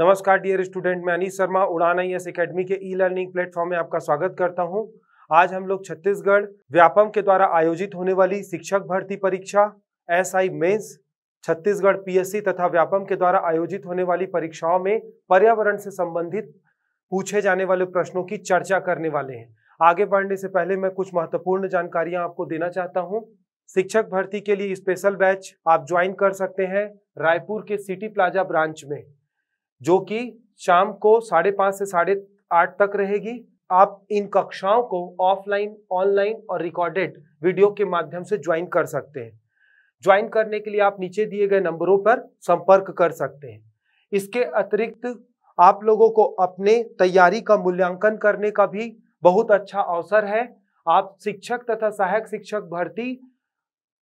नमस्कार dear student, मैं अनीश शर्मा उड़ान IAS एकेडमी के ई लर्निंग प्लेटफॉर्म में आपका स्वागत करता हूं। आज हम लोग छत्तीसगढ़ व्यापम के द्वारा आयोजित होने वाली शिक्षक भर्ती परीक्षा SI मेंस, छत्तीसगढ़ PSC तथा व्यापम के द्वारा आयोजित होने वाली परीक्षाओं में पर्यावरण से संबंधित पूछे जाने वाले प्रश्नों की चर्चा करने वाले हैं। आगे बढ़ने से पहले मैं कुछ महत्वपूर्ण जानकारियां आपको देना चाहता हूं। शिक्षक भर्ती के लिए स्पेशल बैच आप ज्वाइन कर सकते हैं रायपुर के सिटी प्लाजा ब्रांच में, जो कि शाम को 5:30 से 8:30 तक रहेगी। आप इन कक्षाओं को ऑफलाइन, ऑनलाइन और रिकॉर्डेड वीडियो के माध्यम से ज्वाइन कर सकते हैं। ज्वाइन करने के लिए आप नीचे दिए गए नंबरों पर संपर्क कर सकते हैं। इसके अतिरिक्त आप लोगों को अपने तैयारी का मूल्यांकन करने का भी बहुत अच्छा अवसर है। आप शिक्षक तथा सहायक शिक्षक भर्ती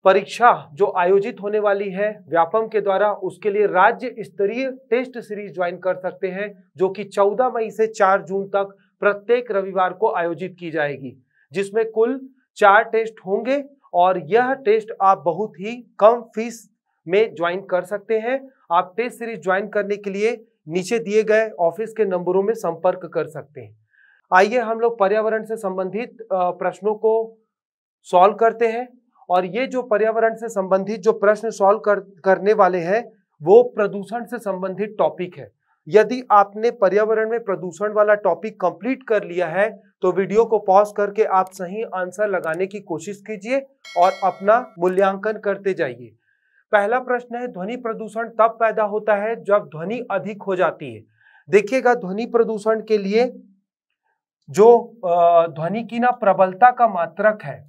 परीक्षा जो आयोजित होने वाली है व्यापम के द्वारा, उसके लिए राज्य स्तरीय टेस्ट सीरीज ज्वाइन कर सकते हैं, जो कि 14 मई से 4 जून तक प्रत्येक रविवार को आयोजित की जाएगी, जिसमें कुल 4 टेस्ट होंगे और यह टेस्ट आप बहुत ही कम फीस में ज्वाइन कर सकते हैं। आप टेस्ट सीरीज ज्वाइन करने के लिए नीचे दिए गए ऑफिस के नंबरों में संपर्क कर सकते हैं। आइए हम लोग पर्यावरण से संबंधित प्रश्नों को सॉल्व करते हैं। और ये जो पर्यावरण से संबंधित जो प्रश्न सॉल्व करने वाले हैं वो प्रदूषण से संबंधित टॉपिक है। यदि आपने पर्यावरण में प्रदूषण वाला टॉपिक कंप्लीट कर लिया है तो वीडियो को पॉज करके आप सही आंसर लगाने की कोशिश कीजिए और अपना मूल्यांकन करते जाइए। पहला प्रश्न है, ध्वनि प्रदूषण तब पैदा होता है जब ध्वनि अधिक हो जाती है। देखिएगा, ध्वनि प्रदूषण के लिए जो ध्वनि की प्रबलता का मात्रक है,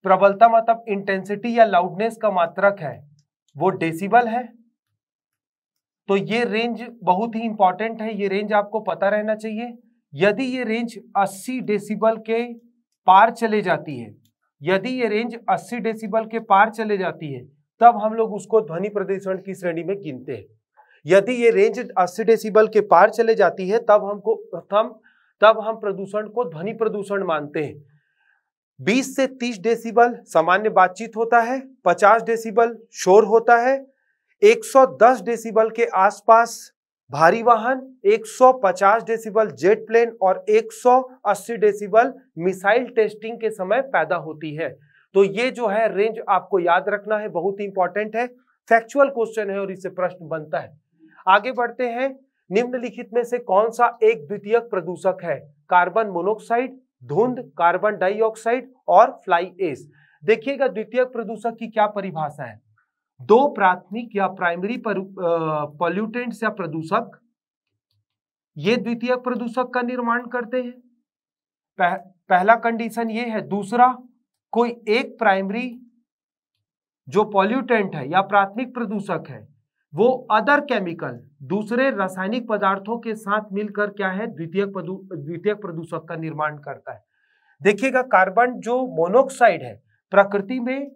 प्रबलता मतलब इंटेंसिटी या लाउडनेस का मात्रक है, वो डेसिबल है। तो ये रेंज बहुत ही इंपॉर्टेंट है, ये रेंज आपको पता रहना चाहिए। यदि ये रेंज 80 डेसिबल के पार चले जाती है, यदि ये रेंज 80 डेसिबल के पार चले जाती है तब हम लोग उसको ध्वनि प्रदूषण की श्रेणी में गिनते हैं। यदि ये रेंज 80 डेसिबल के पार चले जाती है तब हम प्रदूषण को ध्वनि प्रदूषण मानते हैं। 20 से 30 डेसिबल सामान्य बातचीत होता है, 50 डेसिबल शोर होता है, 110 डेसिबल के आसपास भारी वाहन, 150 डेसिबल जेट प्लेन और 180 डेसिबल मिसाइल टेस्टिंग के समय पैदा होती है। तो ये जो है रेंज आपको याद रखना है, बहुत ही इंपॉर्टेंट है, फैक्चुअल क्वेश्चन है और इससे प्रश्न बनता है। आगे बढ़ते हैं। निम्नलिखित में से कौन सा एक द्वितीयक प्रदूषक है? कार्बन मोनोऑक्साइड, धुंध, कार्बन डाइऑक्साइड और फ्लाई एश। देखिएगा, द्वितीयक प्रदूषक की क्या परिभाषा है? दो प्राथमिक या प्राइमरी पॉल्यूटेंट्स या प्रदूषक ये द्वितीयक प्रदूषक का निर्माण करते हैं। पहला कंडीशन ये है। दूसरा, कोई एक प्राइमरी जो पॉल्यूटेंट है या प्राथमिक प्रदूषक है वो अदर केमिकल, दूसरे रासायनिक पदार्थों के साथ मिलकर क्या है, द्वितीयक प्रदूषक का निर्माण करता है। देखिएगा, कार्बन जो मोनोऑक्साइड है प्रकृति में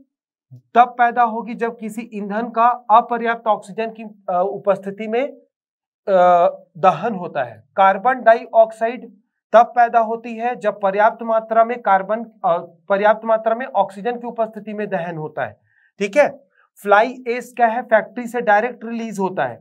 तब पैदा होगी जब किसी ईंधन का अपर्याप्त ऑक्सीजन की उपस्थिति में दहन होता है। कार्बन डाइऑक्साइड तब पैदा होती है जब पर्याप्त मात्रा में ऑक्सीजन की उपस्थिति में दहन होता है। ठीक है। फ्लाई एश क्या है? फैक्ट्री से डायरेक्ट रिलीज होता है।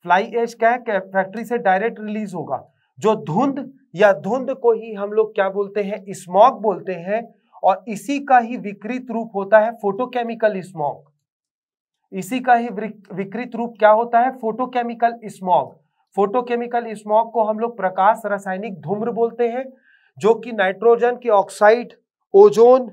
फ्लाई एश क्या है? फैक्ट्री से डायरेक्ट रिलीज होगा। जो धुंध को ही हम लोग क्या बोलते हैं? स्मॉग बोलते हैं। और इसी का ही विकृत रूप होता है फोटोकेमिकल स्मॉग। इसी का ही विकृत रूप क्या होता है? Photochemical smog. फोटोकेमिकल स्मॉग को हम लोग प्रकाश रासायनिक धूम्र बोलते हैं, जो कि नाइट्रोजन की ऑक्साइड, ओजोन,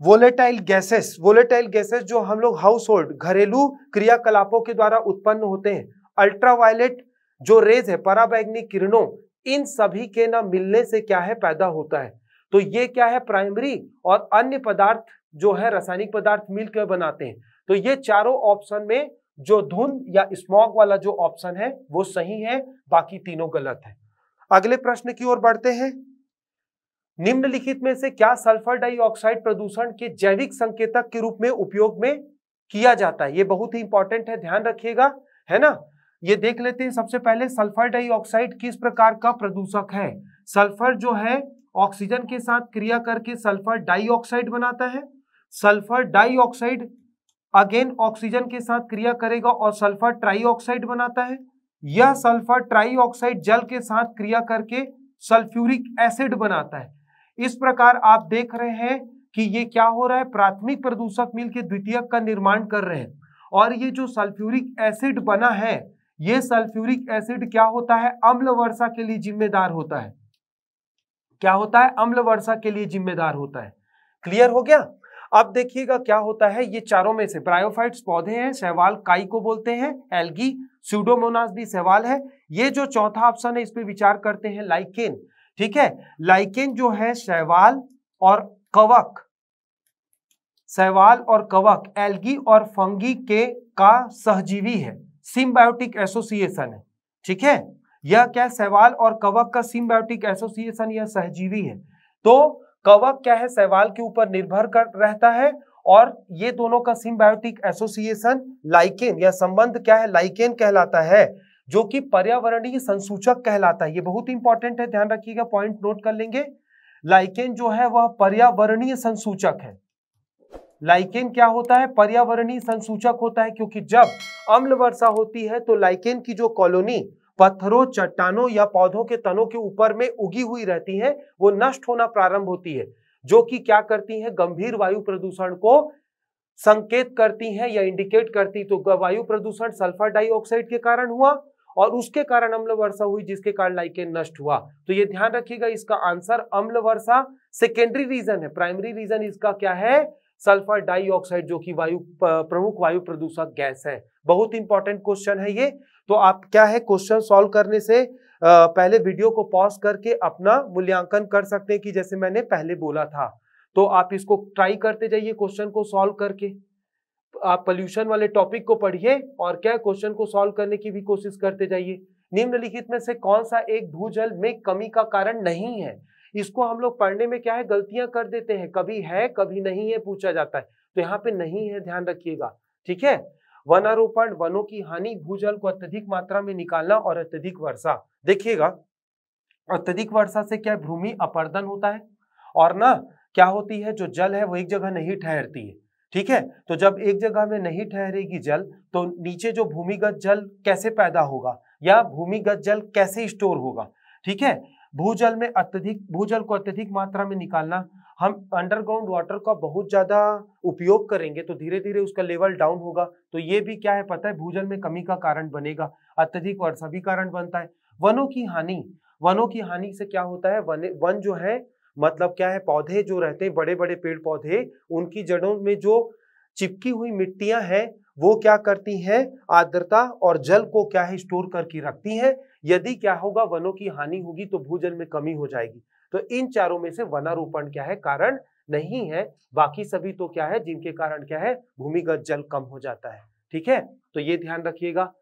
वोलेटाइल गैसेस जो हम लोग हाउस होल्ड घरेलू क्रियाकलापों के द्वारा उत्पन्न होते हैं, अल्ट्रावायलेट जो रेज है, पराबैंगनी किरणों, इन सभी के ना मिलने से क्या है, पैदा होता है। तो ये क्या है? प्राइमरी और अन्य पदार्थ जो है रासायनिक पदार्थ मिलकर बनाते हैं। तो ये चारों ऑप्शन में जो धुंध या स्मॉग वाला जो ऑप्शन है वो सही है, बाकी तीनों गलत है। अगले प्रश्न की ओर बढ़ते हैं। निम्नलिखित में से क्या सल्फर डाइऑक्साइड प्रदूषण के जैविक संकेतक के रूप में उपयोग में किया जाता है? ये बहुत ही इंपॉर्टेंट है, ध्यान रखिएगा, है ना। ये देख लेते हैं। सबसे पहले सल्फर डाइऑक्साइड किस प्रकार का प्रदूषक है? सल्फर जो है ऑक्सीजन के साथ क्रिया करके सल्फर डाइऑक्साइड बनाता है। सल्फर डाइऑक्साइड अगेन ऑक्सीजन के साथ क्रिया करेगा और सल्फर ट्राइऑक्साइड बनाता है। यह सल्फर ट्राइऑक्साइड जल के साथ क्रिया करके सल्फ्यूरिक एसिड बनाता है। इस प्रकार आप देख रहे हैं कि ये क्या हो रहा है, प्राथमिक प्रदूषक मिलकर द्वितीयक का निर्माण कर रहे हैं। और ये जो सल्फ्यूरिक एसिड बना है, ये सल्फ्यूरिक एसिड क्या होता है, अम्ल वर्षा के लिए जिम्मेदार होता है। क्या होता है, अम्ल वर्षा के लिए जिम्मेदार होता है। क्लियर हो गया। अब देखिएगा क्या होता है, ये चारों में से ब्रायोफाइट्स पौधे हैं, शैवाल काई को बोलते हैं, एल्गी, स्यूडोमोनास भी शैवाल है। ये जो चौथा ऑप्शन है इस पे विचार करते हैं, लाइकेन। ठीक है, लाइकेन जो है शैवाल और कवक, शैवाल और कवक, एल्गी और फंगी के का सहजीवी है, सिम्बायोटिक एसोसिएशन है। ठीक है, यह क्या, शैवाल और कवक का सिम्बायोटिक एसोसिएशन, यह सहजीवी है। तो कवक क्या है, शैवाल के ऊपर निर्भर कर रहता है, और ये दोनों का सिम्बायोटिक एसोसिएशन लाइकेन या संबंध क्या है, लाइकेन कहलाता है, जो कि पर्यावरणीय संसूचक कहलाता है। ये बहुत इंपॉर्टेंट है, ध्यान रखिएगा, पॉइंट नोट कर लेंगे। लाइकेन जो है वह पर्यावरणीय संसूचक है। लाइकेन क्या होता है, पर्यावरणीय संसूचक होता है, क्योंकि जब अम्ल वर्षा होती है तो लाइकेन की जो कॉलोनी पत्थरों, चट्टानों या पौधों के तनों के ऊपर में उगी हुई रहती है, वो नष्ट होना प्रारंभ होती है, जो कि क्या करती है, गंभीर वायु प्रदूषण को संकेत करती है या इंडिकेट करती। तो वायु प्रदूषण सल्फर डाइऑक्साइड के कारण हुआ और उसके कारण अम्ल वर्षा हुई, जिसके कारण लाइकेन नष्ट हुआ। तो ये ध्यान रखिएगा, इसका आंसर अम्ल वर्षा सेकेंडरी रीजन है, प्राइमरी रीजन इसका क्या है, सल्फर डाइऑक्साइड, जो कि प्रमुख वायु प्रदूषक गैस है। बहुत इंपॉर्टेंट क्वेश्चन है ये। तो आप क्या है, क्वेश्चन सॉल्व करने से पहले वीडियो को पॉज करके अपना मूल्यांकन कर सकते हैं, कि जैसे मैंने पहले बोला था। तो आप इसको ट्राई करते जाइए, क्वेश्चन को सॉल्व करके आप पोल्यूशन वाले टॉपिक को पढ़िए और क्या क्वेश्चन को सॉल्व करने की भी कोशिश करते जाइए। निम्नलिखित में से कौन सा एक भूजल में कमी का कारण नहीं है? इसको हम लोग पढ़ने में क्या है, गलतियां कर देते हैं, कभी है कभी नहीं है पूछा जाता है, तो यहाँ पे नहीं है, ध्यान रखिएगा। ठीक है, वनारोपण, वनों की हानि, भूजल को अत्यधिक मात्रा में निकालना और अत्यधिक वर्षा। देखिएगा, अत्यधिक वर्षा से क्या भूमि अपरदन होता है, और ना क्या होती है, जो जल है वो एक जगह नहीं ठहरती है। ठीक है, तो जब एक जगह में नहीं ठहरेगी जल, तो नीचे जो भूमिगत जल कैसे पैदा होगा, या भूमिगत जल कैसे स्टोर होगा। ठीक है, भूजल को अत्यधिक मात्रा में निकालना, हम अंडरग्राउंड वाटर का बहुत ज्यादा उपयोग करेंगे तो धीरे धीरे उसका लेवल डाउन होगा, तो ये भी क्या है पता है, भूजल में कमी का कारण बनेगा। अत्यधिक वर्षा भी कारण बनता है। वनों की हानि से क्या होता है, वन जो है मतलब क्या है, पौधे जो रहते हैं, बड़े बड़े पेड़ पौधे, उनकी जड़ों में जो चिपकी हुई मिट्टियां हैं वो क्या करती हैं, आर्द्रता और जल को क्या है, स्टोर करके रखती हैं। यदि क्या होगा, वनों की हानि होगी तो भूजल में कमी हो जाएगी। तो इन चारों में से वनारोपण क्या है, कारण नहीं है। बाकी सभी तो क्या है, जिनके कारण क्या है, भूमिगत जल कम हो जाता है। ठीक है, तो ये ध्यान रखिएगा।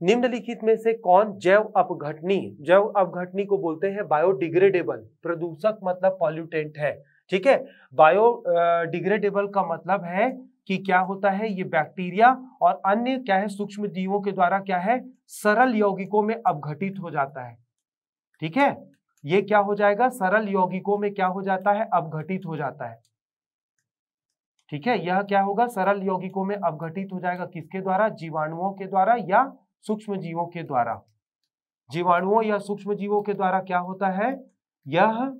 निम्नलिखित में से कौन जैव अपघटनी को बोलते हैं बायोडिग्रेडेबल प्रदूषक, मतलब पॉल्यूटेंट है। ठीक है, बायोडिग्रेडेबल का मतलब है कि क्या होता है, ये बैक्टीरिया और अन्य क्या है, सूक्ष्म जीवों के द्वारा क्या है, सरल यौगिकों में अपघटित हो जाता है। ठीक है, ये क्या हो जाएगा, सरल यौगिकों में क्या हो जाता है, अपघटित हो जाता है। ठीक है, यह क्या होगा, सरल यौगिकों में अपघटित हो जाएगा, किसके द्वारा, जीवाणुओं के द्वारा या सूक्ष्म जीवों के द्वारा। जीवाणुओं या सूक्ष्म जीवों के द्वारा क्या होता है, यह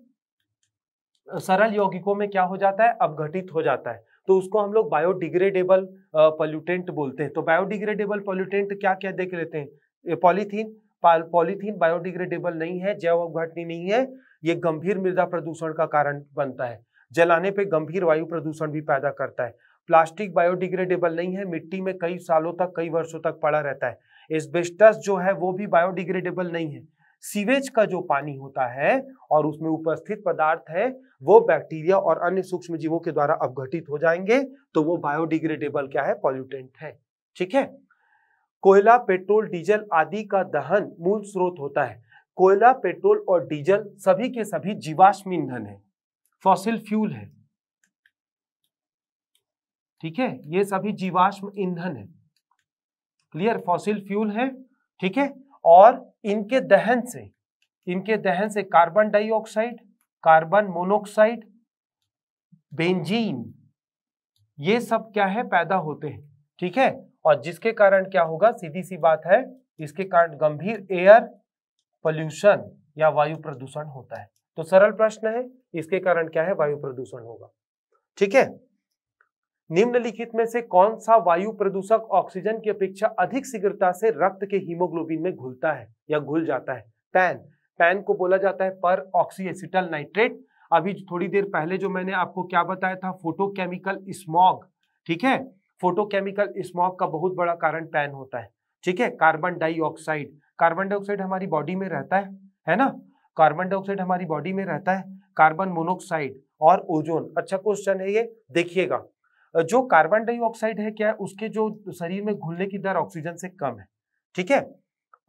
सरल यौगिकों में क्या हो जाता है, अपघटित हो जाता है। तो उसको हम लोग बायोडिग्रेडेबल पॉल्यूटेंट बोलते हैं। तो बायोडिग्रेडेबल पॉल्यूटेंट क्या क्या देख लेते हैं। पॉलीथीन बायोडिग्रेडेबल नहीं है, जैव अपघटनी नहीं है, ये गंभीर मृदा प्रदूषण का कारण बनता है, जलाने पे गंभीर वायु प्रदूषण भी पैदा करता है। प्लास्टिक बायोडिग्रेडेबल नहीं है, मिट्टी में कई सालों तक, कई वर्षों तक पड़ा रहता है। एस्बेस्टस जो है वो भी बायोडिग्रेडेबल नहीं है। सीवेज का जो पानी होता है और उसमें उपस्थित पदार्थ है वो बैक्टीरिया और अन्य सूक्ष्म जीवों के द्वारा अपघटित हो जाएंगे, तो वो बायोडिग्रेडेबल क्या है, पॉल्यूटेंट है। ठीक है, कोयला, पेट्रोल, डीजल आदि का दहन मूल स्रोत होता है। कोयला, पेट्रोल और डीजल सभी के सभी जीवाश्म ईंधन है, फॉसिल फ्यूल है। ठीक है, ये सभी जीवाश्म ईंधन है, क्लियर, फॉसिल फ्यूल है। ठीक है, और इनके दहन से carbon dioxide, carbon monoxide, benzene, ये सब क्या है, पैदा होते हैं। ठीक है, और जिसके कारण क्या होगा, सीधी सी बात है, इसके कारण गंभीर एयर पोल्यूशन या वायु प्रदूषण होता है। तो सरल प्रश्न है, इसके कारण क्या है, वायु प्रदूषण होगा। ठीक है, निम्नलिखित में से कौन सा वायु प्रदूषक ऑक्सीजन की अपेक्षा अधिक शीघ्रता से रक्त के हीमोग्लोबिन में घुलता है या घुल जाता है? पैन को बोला जाता है पर ऑक्सी एसिटल नाइट्रेट। अभी थोड़ी देर पहले जो मैंने आपको क्या बताया था, फोटोकेमिकल स्मॉग। ठीक है, फोटोकेमिकल स्मॉग का बहुत बड़ा कारण पैन होता है। ठीक है, कार्बन डाइऑक्साइड हमारी बॉडी में रहता है ना, कार्बन डाइऑक्साइड हमारी बॉडी में रहता है, कार्बन मोनोऑक्साइड और ओजोन। अच्छा क्वेश्चन है ये, देखिएगा जो कार्बन डाइऑक्साइड है क्या है, उसके जो शरीर में घुलने की दर ऑक्सीजन से कम है। ठीक है,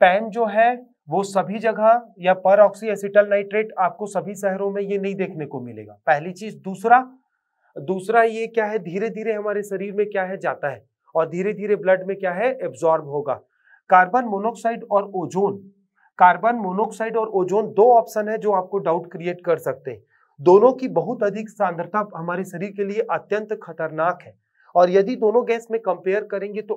पैन जो है वो सभी जगह या पर ऑक्सी एसिटल नाइट्रेट आपको सभी शहरों में ये नहीं देखने को मिलेगा, पहली चीज। दूसरा ये क्या है, धीरे धीरे हमारे शरीर में क्या है जाता है और धीरे धीरे ब्लड में क्या है एब्जॉर्ब होगा। कार्बन मोनोऑक्साइड और ओजोन दो ऑप्शन है जो आपको डाउट क्रिएट कर सकते हैं। दोनों की बहुत अधिक सांद्रता हमारे शरीर के लिए अत्यंत खतरनाक है, और यदि दोनों गैस में कंपेयर करेंगे तो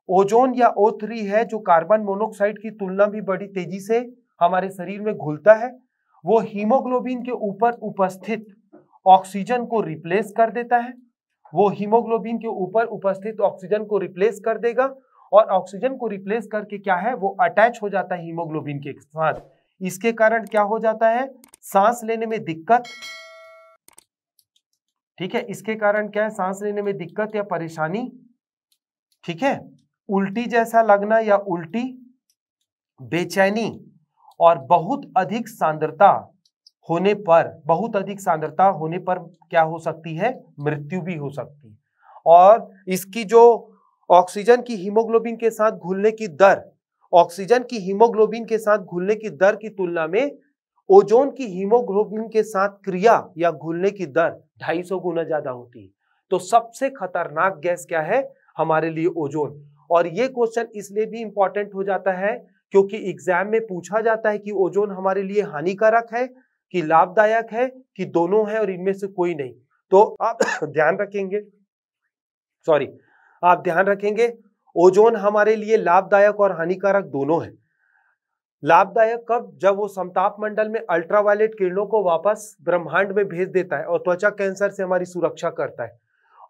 ओजोन या O3 है जो कार्बन मोनोऑक्साइड की तुलना भी बड़ी तेजी से हमारे शरीर में घुलता है। वो हीमोग्लोबिन के ऊपर उपस्थित ऑक्सीजन को रिप्लेस कर देता है, कर देगा, और ऑक्सीजन को रिप्लेस करके क्या है वो अटैच हो जाता है हीमोग्लोबिन के साथ। इसके कारण क्या हो जाता है, सांस लेने में दिक्कत। ठीक है, इसके कारण क्या है, सांस लेने में दिक्कत या परेशानी। ठीक है, उल्टी जैसा लगना या उल्टी, बेचैनी, और बहुत अधिक सांद्रता होने पर क्या हो सकती है, मृत्यु भी हो सकती है। और इसकी जो ऑक्सीजन की हीमोग्लोबिन के साथ घुलने की दर की तुलना में ओजोन की हीमोग्लोबिन के साथ क्रिया या घुलने की दर 250 गुना ज्यादा होती है। तो सबसे खतरनाक गैस क्या है हमारे लिए, ओजोन। और ये क्वेश्चन इसलिए भी इंपॉर्टेंट हो जाता है क्योंकि एग्जाम में पूछा जाता है कि ओजोन हमारे लिए हानिकारक है कि लाभदायक है कि दोनों है और इनमें से कोई नहीं। तो आप ध्यान रखेंगे ओजोन हमारे लिए लाभदायक और हानिकारक दोनों है। लाभदायक कब, जब वो समताप मंडल में अल्ट्रावायलेट किरणों को वापस ब्रह्मांड में भेज देता है और त्वचा कैंसर से हमारी सुरक्षा करता है।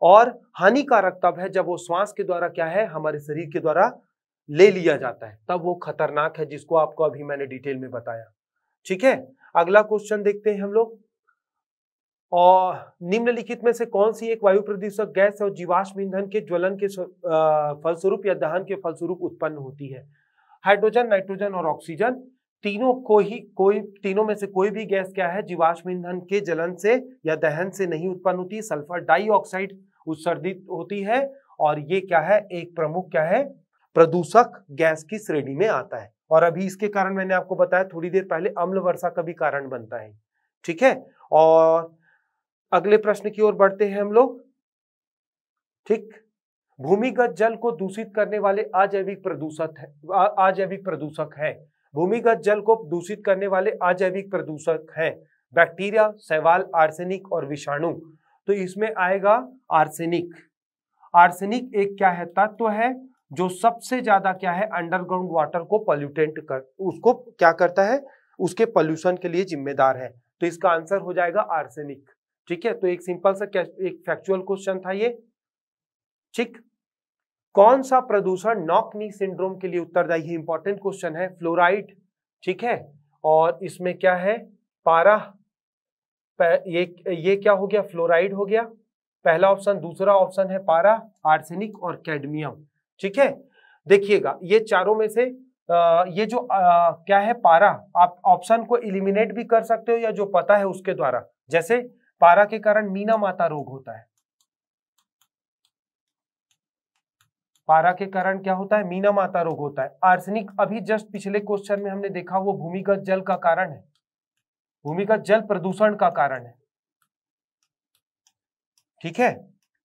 और हानिकारक तब है जब वो श्वास के द्वारा क्या है हमारे शरीर के द्वारा ले लिया जाता है, तब वो खतरनाक है, जिसको आपको अभी मैंने डिटेल में बताया। ठीक है, अगला क्वेश्चन देखते हैं हम लोग। और निम्नलिखित में से कौन सी एक वायु प्रदूषक गैस है और जीवाश्म ईंधन के ज्वलन के फलस्वरूप या दहन के फलस्वरूप उत्पन्न होती है? हाइड्रोजन, नाइट्रोजन और ऑक्सीजन, तीनों में से कोई भी गैस क्या है जीवाश्म ईंधन के जलन से या दहन से नहीं उत्पन्न होती। सल्फर डाइऑक्साइड उत्सर्जित होती है और ये क्या है, एक प्रमुख क्या है प्रदूषक गैस की श्रेणी में आता है। और अभी इसके कारण मैंने आपको बताया थोड़ी देर पहले, अम्ल वर्षा का भी कारण बनता है। ठीक है, और अगले प्रश्न की ओर बढ़ते हैं हम लोग। ठीक, भूमिगत जल को दूषित करने वाले अजैविक प्रदूषक है। भूमिगत जल को दूषित करने वाले अजैविक प्रदूषक हैं बैक्टीरिया, शैवाल, आर्सेनिक और विषाणु। तो इसमें आएगा आर्सेनिक। आर्सेनिक एक क्या है, तत्व है जो सबसे ज्यादा क्या है अंडरग्राउंड वाटर को उसको क्या करता है, उसके पोल्यूशन के लिए जिम्मेदार है। तो इसका आंसर हो जाएगा आर्सेनिक। ठीक है, तो एक सिंपल सा एक फैक्चुअल क्वेश्चन था ये। ठीक, कौन सा प्रदूषण नॉक नी सिंड्रोम के लिए उत्तरदायी है? इंपॉर्टेंट क्वेश्चन है, फ्लोराइड। ठीक है, और इसमें क्या है पारा, ये क्या हो गया, फ्लोराइड हो गया पहला ऑप्शन। दूसरा ऑप्शन है पारा, आर्सेनिक और कैडमियम। ठीक है, देखिएगा ये चारों में से ये जो क्या है पारा, आप ऑप्शन को एलिमिनेट भी कर सकते हो या जो पता है उसके द्वारा। जैसे पारा के कारण मीना माता रोग होता है, पारा के कारण क्या होता है, मीना माता रोग होता है। आर्सेनिक अभी जस्ट पिछले क्वेश्चन में हमने देखा वो भूमिगत जल का कारण है, भूमिगत जल प्रदूषण का कारण है। ठीक है,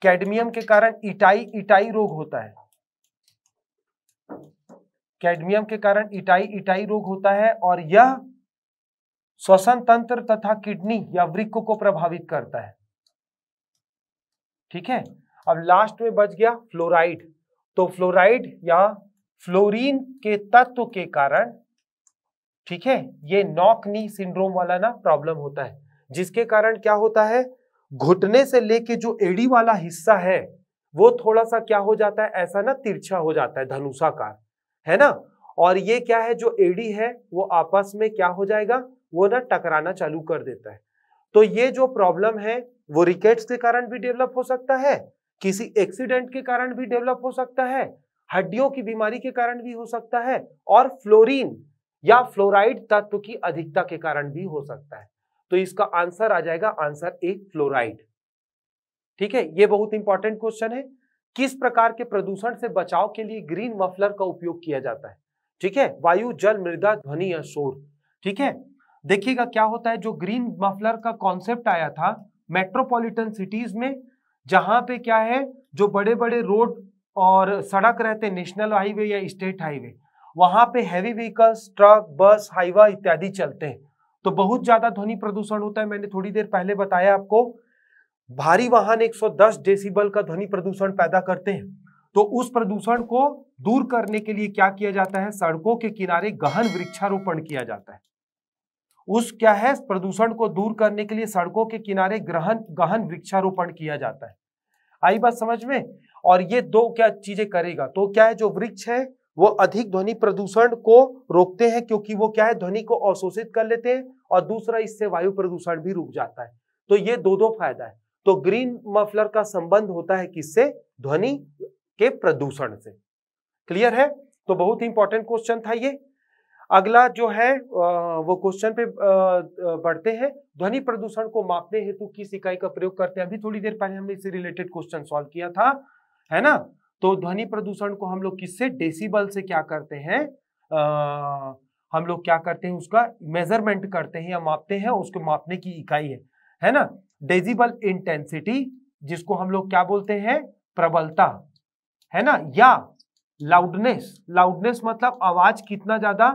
कैडमियम के कारण इटाई रोग होता है, कैडमियम के कारण इटाई रोग होता है और यह श्वसन तंत्र तथा किडनी या वृक्क को प्रभावित करता है। ठीक है, अब लास्ट में बच गया फ्लोराइड। तो फ्लोराइड या फ्लोरीन के तत्व के कारण, ठीक है, ये नॉक नी सिंड्रोम वाला ना प्रॉब्लम होता है, जिसके कारण क्या होता है, घुटने से लेके जो एड़ी वाला हिस्सा है वो थोड़ा सा क्या हो जाता है, ऐसा ना तिरछा हो जाता है, धनुषाकार, है ना। और ये क्या है, जो एड़ी है वो आपस में क्या हो जाएगा, वो ना टकराना चालू कर देता है। तो ये जो प्रॉब्लम है वो रिकेट्स के कारण भी डेवलप हो सकता है, किसी एक्सीडेंट के कारण भी डेवलप हो सकता है, हड्डियों की बीमारी के कारण भी हो सकता है, और फ्लोरीन या फ्लोराइड तत्व की अधिकता के कारण भी हो सकता है। तो इसका आंसर आ जाएगा आंसर ए, फ्लोराइड। ठीक है, ये बहुत इंपॉर्टेंट क्वेश्चन है। किस प्रकार के प्रदूषण से बचाव के लिए ग्रीन मफलर का उपयोग किया जाता है? ठीक है, वायु, जल, मृदा, ध्वनि या शोर। ठीक है, देखिएगा क्या होता है, जो ग्रीन मफलर का कॉन्सेप्ट आया था मेट्रोपॉलिटन सिटीज में, जहां पे क्या है, जो बड़े बड़े रोड और सड़क रहते हैं, नेशनल हाईवे या स्टेट हाईवे, वहां पे हैवी व्हीकल्स, ट्रक, बस, हाईवा इत्यादि चलते हैं, तो बहुत ज्यादा ध्वनि प्रदूषण होता है। मैंने थोड़ी देर पहले बताया आपको, भारी वाहन 110 डेसिबल का ध्वनि प्रदूषण पैदा करते हैं। तो उस प्रदूषण को दूर करने के लिए क्या किया जाता है, सड़कों के किनारे गहन वृक्षारोपण किया जाता है। उस क्या है, प्रदूषण को दूर करने के लिए सड़कों के किनारे गहन वृक्षारोपण किया जाता है। आई बात समझ में? और ये दो क्या चीजें करेगा, तो क्या है, जो वृक्ष है वो अधिक ध्वनि प्रदूषण को रोकते हैं, क्योंकि वो क्या है, ध्वनि को अवशोषित कर लेते हैं, और दूसरा इससे वायु प्रदूषण भी रुक जाता है। तो ये दो फायदा है। तो ग्रीन मफलर का संबंध होता है किससे, ध्वनि के प्रदूषण से। क्लियर है? तो बहुत ही इंपॉर्टेंट क्वेश्चन था ये। अगला जो है वो क्वेश्चन पे बढ़ते हैं। ध्वनि प्रदूषण को मापने हेतु किस इकाई का प्रयोग करते हैं? अभी थोड़ी देर पहले हमने इससे रिलेटेड क्वेश्चन सॉल्व किया था, है ना। तो ध्वनि प्रदूषण को हम लोग किससे, डेसिबल से क्या करते हैं, हम लोग क्या करते हैं, उसका मेजरमेंट करते हैं या मापते हैं, उसको मापने की इकाई है ना, डेसिबल इंटेंसिटी, जिसको हम लोग क्या बोलते हैं, प्रबलता, है ना, या लाउडनेस। लाउडनेस मतलब आवाज कितना ज्यादा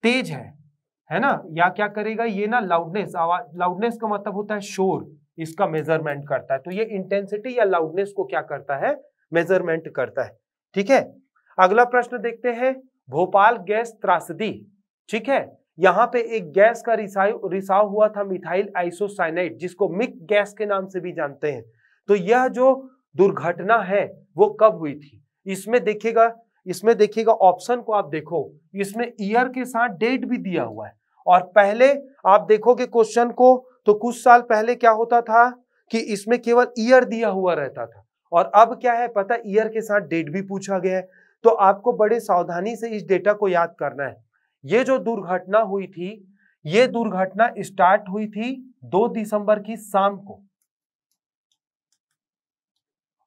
तेज है ना, या क्या करेगा ये ना, लाउडनेस, आवाज, लाउडनेस का मतलब होता है शोर, इसका मेजरमेंट करता है। तो ये इंटेंसिटी या लाउडनेस को क्या करता है, मेजरमेंट करता है। ठीक है, अगला प्रश्न देखते हैं, भोपाल गैस त्रासदी। ठीक है, यहां पे एक गैस का रिसाव हुआ था, मिथाइल आइसोसाइनेट, जिसको मिक गैस के नाम से भी जानते हैं। तो यह जो दुर्घटना है वो कब हुई थी? इसमें देखिएगा ऑप्शन को आप देखो, इसमें ईयर के साथ डेट भी दिया हुआ है। और पहले आप देखोगे क्वेश्चन को, तो कुछ साल पहले क्या होता था कि इसमें केवल ईयर दिया हुआ रहता था, और अब क्या है पता, ईयर के साथ डेट भी पूछा गया है। तो आपको बड़े सावधानी से इस डेटा को याद करना है। ये जो दुर्घटना हुई थी, ये दुर्घटना स्टार्ट हुई थी 2 दिसंबर की शाम को,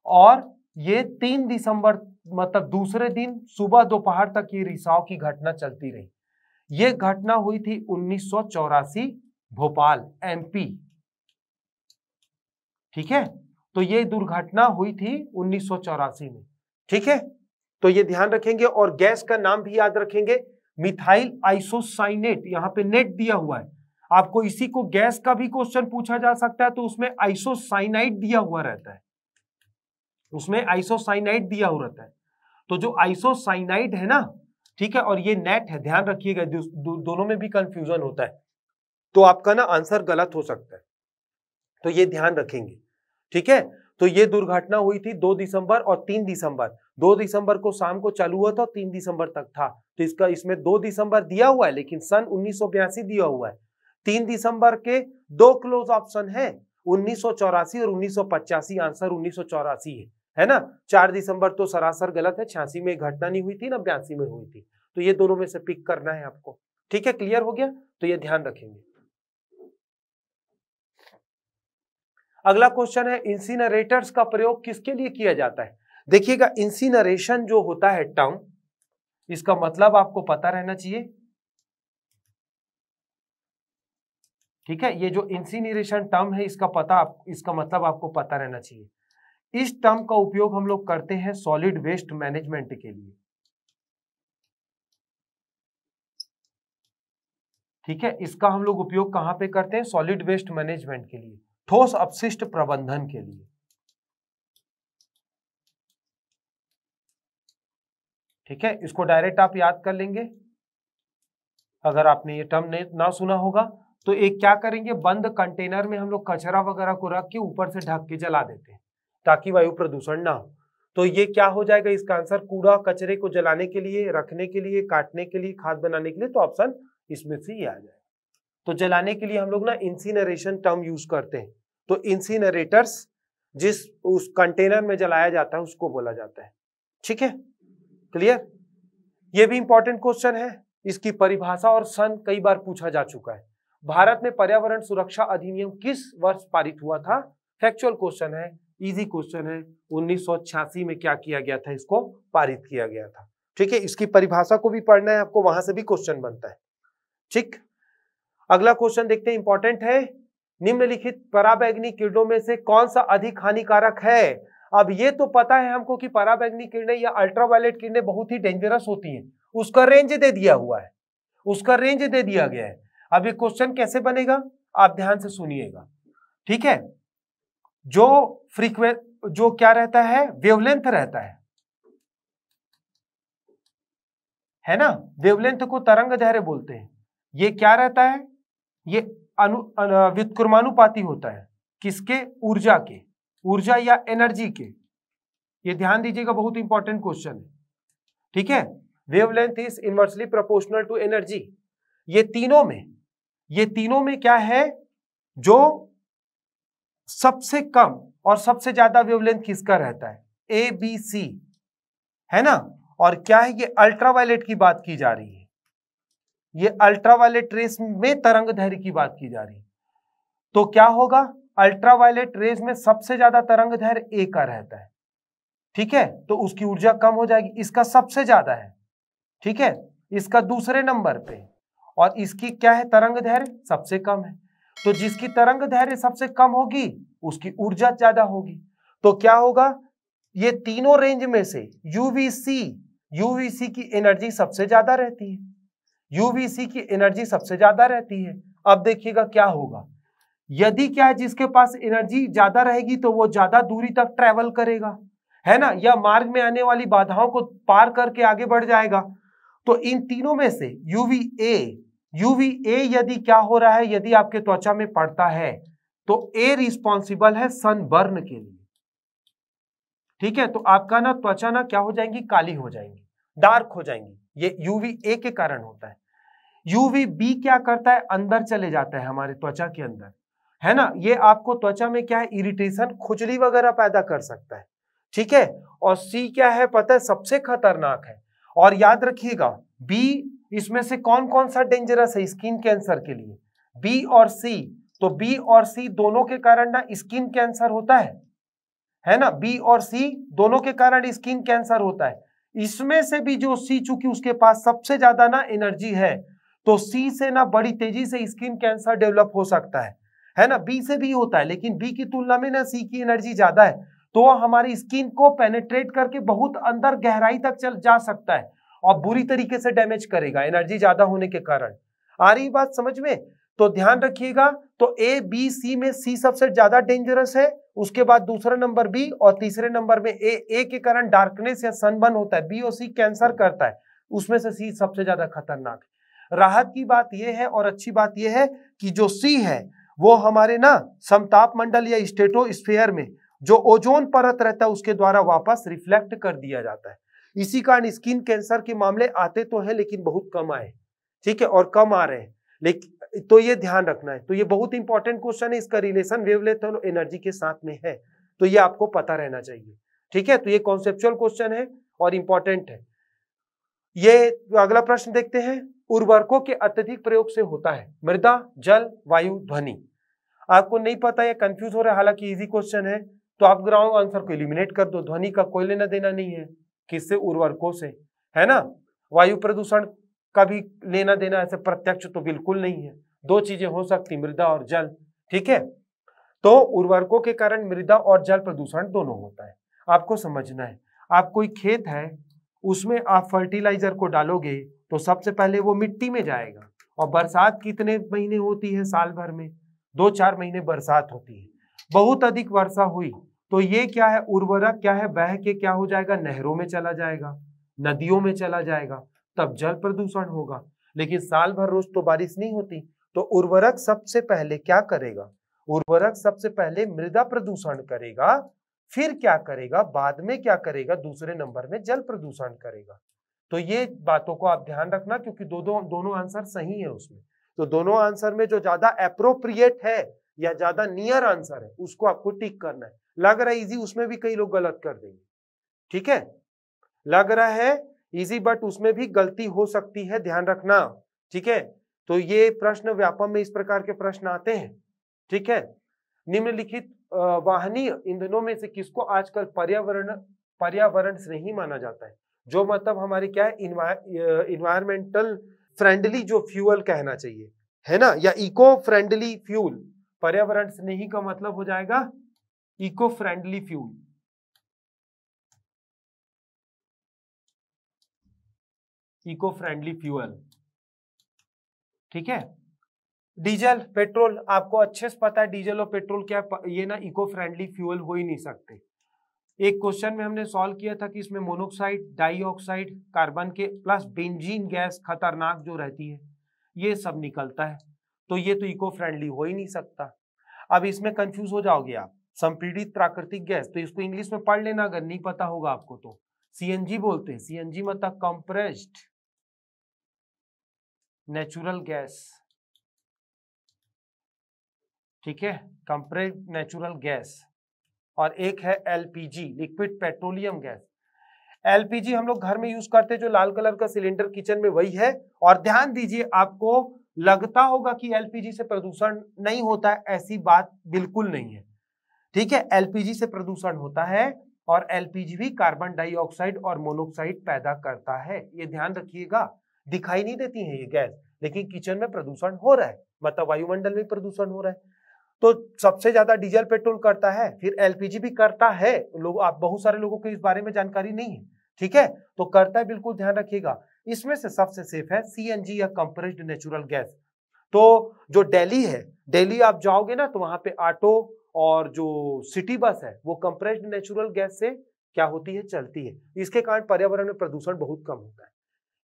और ये 3 दिसंबर मतलब दूसरे दिन सुबह दोपहर तक ये रिसाव की घटना चलती रही। ये घटना हुई थी 1984, भोपाल, एमपी। ठीक है, तो ये दुर्घटना हुई थी 1984 में। ठीक है, तो ये ध्यान रखेंगे, और गैस का नाम भी याद रखेंगे, मिथाइल आइसोसाइनेट, यहां पे नेट दिया हुआ है आपको। इसी को गैस का भी क्वेश्चन पूछा जा सकता है, तो उसमें आइसोसाइनाइड दिया हुआ रहता है, उसमें आइसोसाइनाइड दिया हुआ रहता है। तो जो आइसोसाइनाइड है ना, ठीक है, और ये नेट है, ध्यान रखिएगा, दोनों में भी कंफ्यूजन होता है, तो आपका ना आंसर गलत हो सकता है, तो ये ध्यान रखेंगे। ठीक है, तो ये दुर्घटना हुई थी 2 दिसंबर और 3 दिसंबर। 2 दिसंबर को शाम को चालू हुआ था, 3 दिसंबर तक था। तो इसमें 2 दिसंबर दिया हुआ है, लेकिन सन 1982 दिया हुआ है। 3 दिसंबर के 2 क्लोज ऑप्शन है, 1984 और 1985। आंसर 1984 है ना। 4 दिसंबर तो सरासर गलत है, 86 में घटना नहीं हुई थी ना, 82 में हुई थी। तो ये दोनों में से पिक करना है आपको। ठीक है, क्लियर हो गया? तो ये ध्यान रखेंगे। अगला क्वेश्चन है, इंसिनरेटर्स का प्रयोग किसके लिए किया जाता है? देखिएगा, इंसिनरेशन जो होता है टर्म, इसका मतलब आपको पता रहना चाहिए। ठीक है, ये जो इंसिनरेशन टर्म है, इसका मतलब आपको पता रहना चाहिए। इस टर्म का उपयोग हम लोग करते हैं सॉलिड वेस्ट मैनेजमेंट के लिए। ठीक है, इसका हम लोग उपयोग कहां पे करते हैं? सॉलिड वेस्ट मैनेजमेंट के लिए, ठोस अपशिष्ट प्रबंधन के लिए। ठीक है, इसको डायरेक्ट आप याद कर लेंगे अगर आपने ये टर्म ना सुना होगा। तो एक क्या करेंगे, बंद कंटेनर में हम लोग कचरा वगैरह को रख के ऊपर से ढक के जला देते हैं ताकि वायु प्रदूषण ना हो। तो ये क्या हो जाएगा इसका आंसर, कूड़ा कचरे को जलाने के लिए, रखने के लिए, काटने के लिए, खाद बनाने के लिए, तो ऑप्शन इसमें से ही आ जाएगा। तो जलाने के लिए हम लोग ना इंसिनरेशन टर्म यूज करते हैं। तो इंसिनरेटर्स जिस उस कंटेनर में जलाया जाता है उसको बोला जाता है। ठीक है, क्लियर। ये भी इंपॉर्टेंट क्वेश्चन है, इसकी परिभाषा और सन कई बार पूछा जा चुका है। भारत में पर्यावरण सुरक्षा अधिनियम किस वर्ष पारित हुआ था? फैक्चुअल क्वेश्चन है, इजी क्वेश्चन है। 1986 में क्या किया गया था, इसको पारित किया गया था। ठीक है, इसकी परिभाषा को भी पढ़ना है आपको, वहां से भी क्वेश्चन बनता है। ठीक, अगला क्वेश्चन देखते हैं, इंपॉर्टेंट है। निम्नलिखित पराबैंगनी किरणों में से कौन सा अधिक हानिकारक है? अब ये तो पता है हमको कि पराबैंगनी किरणें या अल्ट्रावायलेट किरणें बहुत ही डेंजरस होती हैं, उसका रेंज दे दिया हुआ है, उसका रेंज दे दिया गया है। अब ये क्वेश्चन कैसे बनेगा, आप ध्यान से सुनिएगा। ठीक है, जो क्या रहता है, वेवलेंथ रहता है ना, वेवलेंथ को तरंग दैर्घ्य बोलते हैं। ये क्या रहता है, ये व्युत्क्रमानुपाती होता है, किसके? ऊर्जा के, ऊर्जा या एनर्जी के। ये ध्यान दीजिएगा, बहुत इंपॉर्टेंट क्वेश्चन है। ठीक है, wavelength is inversely proportional to energy. ये तीनों में क्या है, जो सबसे कम और सबसे ज्यादा वेवलेंथ किसका रहता है? ए बी सी, है ना। और क्या है, ये अल्ट्रावायलेट की बात की जा रही है, ये अल्ट्रावायलेट रेस में तरंग दैर्घ्य की बात की जा रही है। तो क्या होगा, अल्ट्रावायलेट रेस में सबसे ज्यादा तरंग दैर्घ्य ए का रहता है। ठीक है, तो उसकी ऊर्जा कम हो जाएगी, इसका सबसे ज्यादा है। ठीक है, इसका दूसरे नंबर पे, और इसकी क्या है, तरंग दैर्घ्य सबसे कम है। तो जिसकी तरंग दैर्घ्य सबसे कम होगी उसकी ऊर्जा ज्यादा होगी। तो क्या होगा, ये तीनों रेंज में से यूवीसी की एनर्जी सबसे ज्यादा रहती है, यूवीसी की एनर्जी सबसे ज्यादा रहती है। अब देखिएगा क्या होगा, यदि क्या है, जिसके पास एनर्जी ज्यादा रहेगी तो वो ज्यादा दूरी तक ट्रेवल करेगा, है ना, या मार्ग में आने वाली बाधाओं को पार करके आगे बढ़ जाएगा। तो इन तीनों में से यूवीए यदि क्या हो रहा है, यदि आपके त्वचा में पड़ता है तो ए रिस्पॉन्सिबल है सनबर्न के लिए। ठीक है, तो आपका ना त्वचा ना क्या हो जाएंगी, काली हो जाएंगी, डार्क हो जाएंगी, ये यूवीए के कारण होता है। यूवीबी क्या करता है, अंदर चले जाता है हमारे त्वचा के अंदर, है ना, ये आपको त्वचा में क्या है, इरिटेशन, खुजली वगैरह पैदा कर सकता है। ठीक है, और सी क्या है पता है, सबसे खतरनाक है। और याद रखिएगा, बी, इसमें से कौन कौन सा डेंजरस है स्किन कैंसर के लिए? बी और सी। तो बी और सी दोनों के कारण ना स्किन कैंसर होता है ना, बी और सी दोनों के कारण स्किन कैंसर होता है। इसमें से भी जो सी, चूंकि उसके पास सबसे ज्यादा ना एनर्जी है, तो सी से ना बड़ी तेजी से स्किन कैंसर डेवलप हो सकता है ना। बी से भी होता है, लेकिन बी की तुलना में ना सी की एनर्जी ज्यादा है, तो हमारी स्किन को पेनिट्रेट करके बहुत अंदर गहराई तक चल जा सकता है और बुरी तरीके से डैमेज करेगा, एनर्जी ज्यादा होने के कारण। आ रही बात समझ में? तो ध्यान रखिएगा, तो ए बी सी में सी सबसे ज्यादा डेंजरस है, उसके बाद दूसरा नंबर बी, और तीसरे नंबर में ए के कारण डार्कनेस या सनबर्न होता है, बी और सी कैंसर करता है, उसमें से सी सबसे ज्यादा खतरनाक है। राहत की बात यह है और अच्छी बात यह है कि जो सी है वो हमारे ना समताप मंडल या स्ट्रेटोस्फीयर में जो ओजोन परत रहता है उसके द्वारा वापस रिफ्लेक्ट कर दिया जाता है। इसी कारण स्किन कैंसर के मामले आते तो हैं लेकिन बहुत कम आए। ठीक है, और कम आ रहे हैं, लेकिन तो ये ध्यान रखना है। तो ये बहुत इंपॉर्टेंट क्वेश्चन है, इसका रिलेशन वेवलेंथ और एनर्जी के साथ में है, तो ये आपको पता रहना चाहिए। ठीक है, तो ये कॉन्सेप्चुअल क्वेश्चन है और इंपॉर्टेंट है। ये अगला प्रश्न देखते हैं, उर्वरकों के अत्यधिक प्रयोग से होता है मृदा, जल, वायु, ध्वनि। आपको नहीं पता या कंफ्यूज हो रहा है, हालांकि इजी क्वेश्चन है, तो आप ग्राउंड आंसर को एलिमिनेट कर दो। ध्वनि का कोई लेना देना नहीं है, किससे? उर्वरकों से, है ना। वायु प्रदूषण का भी लेना देना ऐसे प्रत्यक्ष तो बिल्कुल नहीं है, दो चीजें हो सकती, मृदा और जल। ठीक है, तो उर्वरकों के कारण मृदा और जल प्रदूषण दोनों होता है, आपको समझना है। आप कोई खेत है, उसमें आप फर्टिलाइजर को डालोगे तो सबसे पहले वो मिट्टी में जाएगा, और बरसात कितने महीने होती है साल भर में? 2-4 महीने बरसात होती है। बहुत अधिक वर्षा हुई तो ये क्या है, उर्वरक क्या है, बह के क्या हो जाएगा, नहरों में चला जाएगा, नदियों में चला जाएगा, तब जल प्रदूषण होगा। लेकिन साल भर रोज तो बारिश नहीं होती, तो उर्वरक सबसे पहले क्या करेगा? उर्वरक सबसे पहले मृदा प्रदूषण करेगा, फिर क्या करेगा, बाद में क्या करेगा, दूसरे नंबर में जल प्रदूषण करेगा। तो ये बातों को आप ध्यान रखना, क्योंकि दोनों आंसर सही है उसमें। तो दोनों आंसर में जो ज्यादा एप्रोप्रिएट है या ज्यादा नियर आंसर है उसको आपको टिक करना है। लग रहा है इजी, उसमें भी कई लोग गलत कर देंगे, ठीक है। लग रहा है इजी बट उसमें भी गलती हो सकती है, ध्यान रखना, ठीक है। तो ये प्रश्न व्यापम में इस प्रकार के प्रश्न आते हैं, ठीक है। निम्नलिखित वाहनीय ईंधनों में से किसको आजकल पर्यावरण स्नेही माना जाता है? जो मतलब हमारे क्या है, इन्वायरमेंटल फ्रेंडली जो फ्यूल कहना चाहिए, है ना, या इको फ्रेंडली फ्यूल। पर्यावरण स्नेही का मतलब हो जाएगा eco friendly fuel, eco friendly fuel, ठीक है। डीजल पेट्रोल आपको अच्छे से पता है, डीजल और पेट्रोल क्या, ये ना इको फ्रेंडली फ्यूल हो ही नहीं सकते। एक क्वेश्चन में हमने सॉल्व किया था कि इसमें मोनोक्साइड, डाइऑक्साइड, कार्बन के प्लस बेंजीन गैस खतरनाक जो रहती है, ये सब निकलता है, तो ये तो इको फ्रेंडली हो ही नहीं सकता। अब इसमें कंफ्यूज हो जाओगे आप, संपीड़ित प्राकृतिक गैस, तो इसको इंग्लिश में पढ़ लेना अगर नहीं पता होगा आपको तो। सीएनजी बोलते हैं, सीएनजी मतलब कंप्रेस्ड नेचुरल गैस, ठीक है, कंप्रेस्ड नेचुरल गैस। और एक है LPG, liquid petroleum gas. LPG हम लोग घर में यूज करते हैं, जो लाल कलर का सिलेंडर किचन में, वही है। और ध्यान दीजिए, आपको लगता होगा कि एलपीजी से प्रदूषण नहीं होता है, ऐसी बात बिल्कुल नहीं है, ठीक है। एलपीजी से प्रदूषण होता है, और एलपीजी भी कार्बन डाइऑक्साइड और मोनोक्साइड पैदा करता है, ये ध्यान रखिएगा। दिखाई नहीं देती है ये गैस, लेकिन किचन में प्रदूषण हो रहा है, मतलब वायुमंडल में प्रदूषण हो रहा है। तो सबसे ज्यादा डीजल पेट्रोल करता है, फिर एलपीजी भी करता है। लोग, आप बहुत सारे लोगों को इस बारे में जानकारी नहीं है, ठीक है, तो करता है, बिल्कुल ध्यान रखिएगा। इसमें से सबसे सेफ है सीएनजी या कंप्रेस्ड नेचुरल गैस। तो जो दिल्ली है, दिल्ली आप जाओगे ना, तो वहां पे ऑटो और जो सिटी बस है वो कंप्रेस्ड नेचुरल गैस से क्या होती है, चलती है। इसके कारण पर्यावरण में प्रदूषण बहुत कम होता है,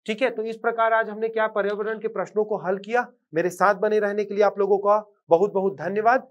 ठीक है। तो इस प्रकार आज हमने क्या पर्यावरण के प्रश्नों को हल किया। मेरे साथ बने रहने के लिए आप लोगों का बहुत बहुत धन्यवाद।